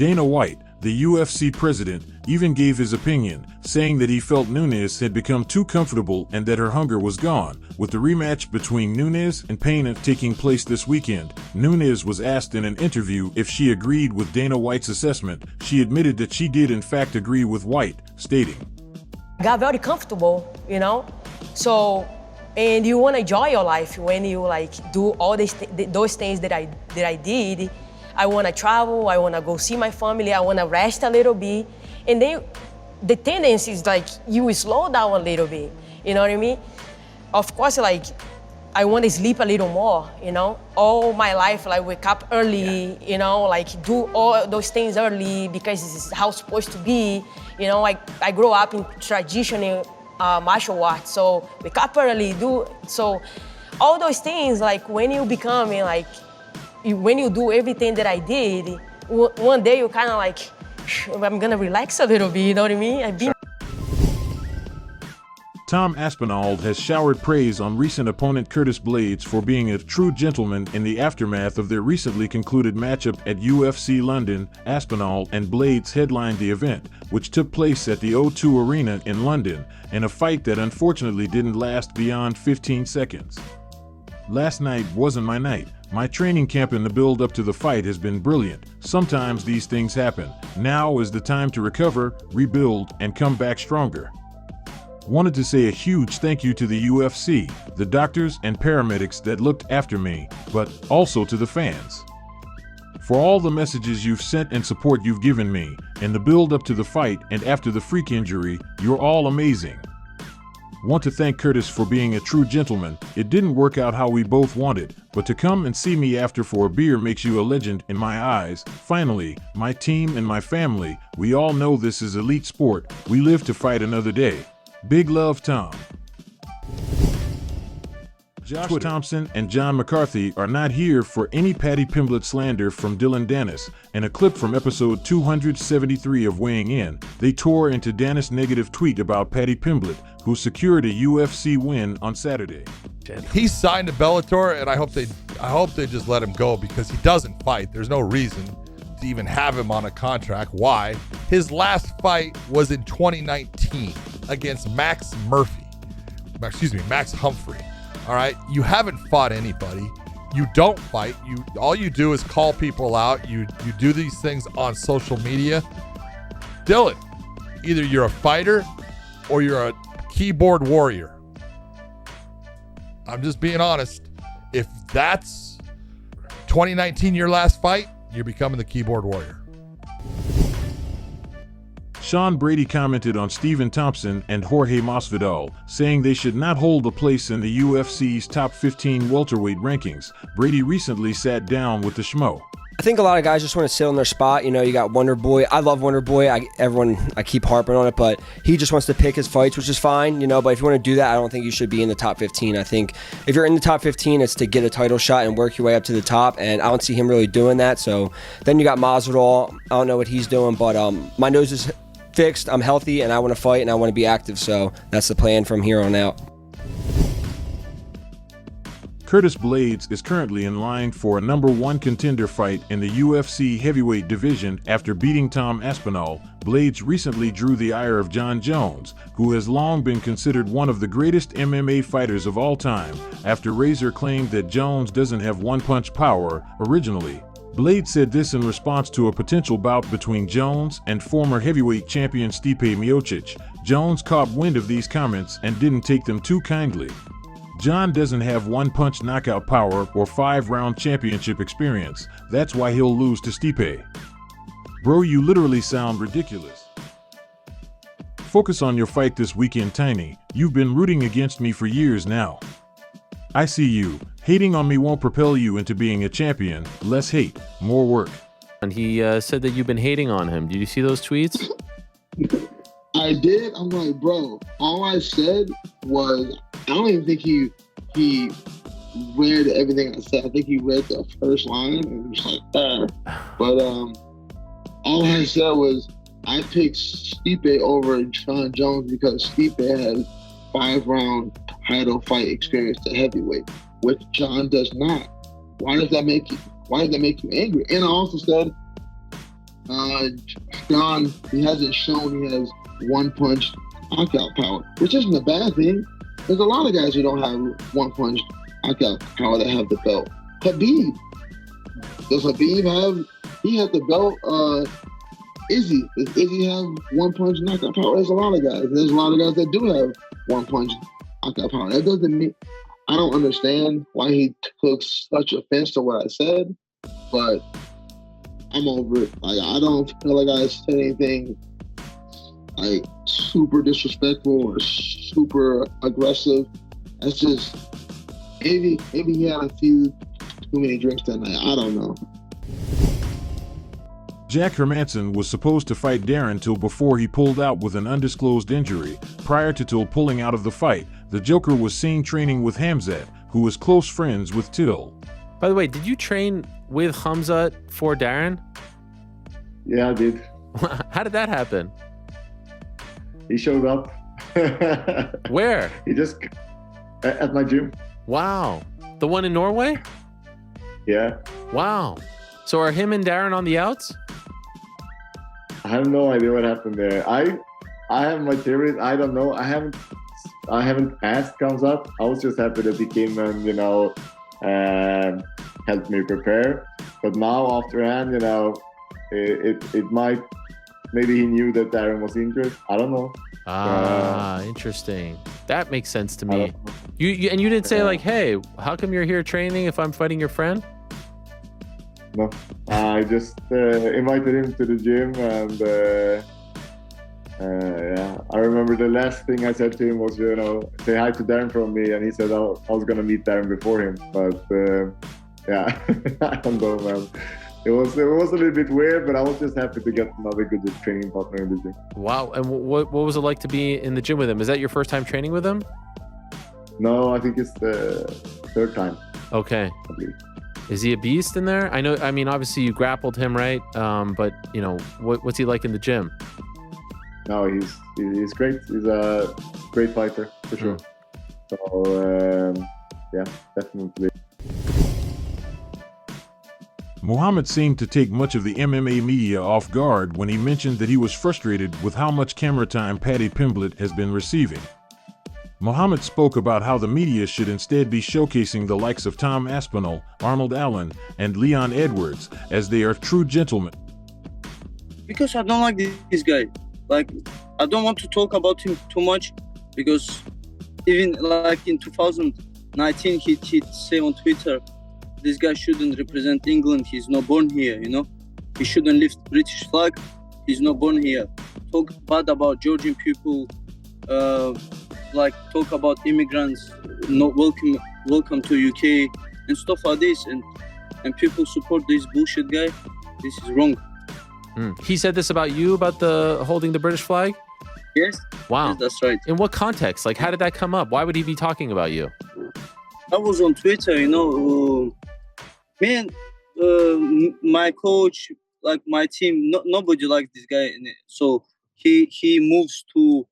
Dana White, the UFC president, even gave his opinion, saying that he felt Nunes had become too comfortable and that her hunger was gone. With the rematch between Nunes and Payne taking place this weekend, Nunes was asked in an interview if she agreed with Dana White's assessment. She admitted that she did in fact agree with White, stating, I got very comfortable, so, and you want to enjoy your life when you do all those things that I did. I want to travel, I want to go see my family, I want to rest a little bit. And then the tendency is you slow down a little bit, you know what I mean? Of course, I want to sleep a little more, All my life, wake up early, do all those things early because this is how it's supposed to be. I grew up in traditional martial arts, so wake up early, so all those things, when you become, when you do everything that I did, one day you kind of I'm gonna relax a little bit, you know what I mean? Tom Aspnall has showered praise on recent opponent Curtis Bladyes for being a true gentleman in the aftermath of their recently concluded matchup at UFC London. Aspnall and Blaydes headlined the event, which took place at the O2 Arena in London, in a fight that unfortunately didn't last beyond 15 seconds. Last night wasn't my night. My training camp in the build up to the fight has been brilliant. Sometimes these things happen. Now is the time to recover, rebuild, and come back stronger. Wanted to say a huge thank you to the UFC, the doctors and paramedics that looked after me, but also to the fans. For all the messages you've sent and support you've given me, in the build up to the fight and after the freak injury, you're all amazing. Want to thank Curtis for being a true gentleman. It didn't work out how we both wanted, but to come and see me after for a beer makes you a legend in my eyes. Finally, my team and my family, we all know this is elite sport. We live to fight another day. Big love, Tom. Josh Thompson and John McCarthy are not here for any Paddy Pimblett slander from Dillion Danis. In a clip from episode 273 of Weighing In, they tore into Danis' negative tweet about Paddy Pimblett, who secured a UFC win on Saturday. He signed to Bellator, and I hope they just let him go because he doesn't fight. There's no reason to even have him on a contract. Why? His last fight was in 2019 against Max Humphrey. All right, you haven't fought anybody. You don't fight. All you do is call people out. You do these things on social media. Dylan, either you're a fighter or you're a keyboard warrior. I'm just being honest. If that's 2019 your last fight, you're becoming the keyboard warrior. Sean Brady commented on Stephen Thompson and Jorge Masvidal, saying they should not hold a place in the UFC's top 15 welterweight rankings. Brady recently sat down with the Schmo. I think a lot of guys just want to sit on their spot. You got Wonder Boy. I love Wonder Boy. I keep harping on it, but he just wants to pick his fights, which is fine, But if you want to do that, I don't think you should be in the top 15. I think if you're in the top 15, it's to get a title shot and work your way up to the top, and I don't see him really doing that. So then you got Masvidal. I don't know what he's doing, but my nose is fixed. I'm healthy, and I want to fight, and I want to be active. So that's the plan from here on out. Curtis Bladyes is currently in line for a #1 contender fight in the UFC heavyweight division after beating Tom Aspnall. Blaydes recently drew the ire of Jon Jones, who has long been considered one of the greatest MMA fighters of all time, after Razor claimed that Jones doesn't have one-punch power. Originally, Blaydes said this in response to a potential bout between Jones and former heavyweight champion Stipe Miocic. Jones caught wind of these comments and didn't take them too kindly. Jon doesn't have one-punch knockout power or 5-round championship experience. That's why he'll lose to Stipe. Bro, you literally sound ridiculous. Focus on your fight this weekend, Tiny. You've been rooting against me for years now. I see you. Hating on me won't propel you into being a champion. Less hate, more work. And he said that you've been hating on him. Did you see those tweets? I did. I'm like, bro, all I said was, I don't even think he read everything I said. I think he read the first line and was like, But all I said was, I picked Stipe over Jon Jones because Stipe has 5-round title fight experience to heavyweight, which Jon does not. Why does that make you angry? And I also said, John, he hasn't shown he has one-punch knockout power, which isn't a bad thing. There's a lot of guys who don't have one-punch knockout power that have the belt. Khabib. Does Khabib have? He had the belt. Izzy. Does Izzy have one-punch knockout power? There's a lot of guys. There's a lot of guys that do have one-punch knockout power. That doesn't mean. I don't understand why he took such offense to what I said, but I'm over it. Like, I don't feel like I said anything like super disrespectful or super aggressive. That's just maybe he had a few too many drinks that night. I don't know. Jack Hermansson was supposed to fight Darren Till before he pulled out with an undisclosed injury. Prior to Till pulling out of the fight, the Joker was seen training with Khamzat, who was close friends with Till. By the way, did you train with Khamzat for Darren? Yeah, I did. How did that happen? He showed up. Where? He just at my gym. Wow. The one in Norway? Yeah. Wow. So are him and Darren on the outs? I have no idea what happened there. I have my theories. I don't know. I haven't asked Khamzat. I was just happy that he came and helped me prepare. But now afterhand, it might. Maybe he knew that Darren was injured. I don't know. Interesting. That makes sense to me. You didn't say like, hey, how come you're here training if I'm fighting your friend? No, I just invited him to the gym, and I remember the last thing I said to him was, say hi to Darren from me, and he said I was gonna meet Darren before him, but I don't know, man. It was a little bit weird, but I was just happy to get another good training partner in the gym. Wow, and what was it like to be in the gym with him? Is that your first time training with him? No, I think it's the third time. Okay. I believe. Is he a beast in there? I mean, obviously you grappled him, right? But what's he like in the gym? No, he's great. He's a great fighter for sure. So yeah, definitely. Muhammad seemed to take much of the MMA media off guard when he mentioned that he was frustrated with how much camera time Paddy Pimblett has been receiving. Muhammad spoke about how the media should instead be showcasing the likes of Tom Aspnall, Arnold Allen, and Leon Edwards, as they are true gentlemen. Because I don't like this guy. Like, I don't want to talk about him too much, because even like in 2019, he'd say on Twitter, this guy shouldn't represent England. He's not born here, He shouldn't lift British flag. He's not born here. Talk bad about Georgian people. Like talk about immigrants, not welcome to UK and stuff like this, and people support this bullshit guy. This is wrong. He said this about you, about the holding the British flag? Yes. Wow. Yes, that's right. In what context? Like, how did that come up? Why would he be talking about you? I was on Twitter, man, my coach, like my team, nobody likes this guy, so he moves to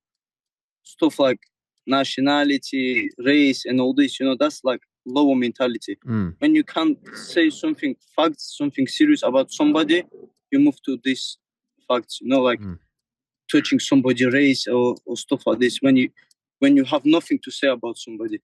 stuff like nationality, race, and all this. That's like lower mentality. When you can't say something facts, something serious about somebody, you move to this facts. Like touching somebody race or stuff like this. When you have nothing to say about somebody.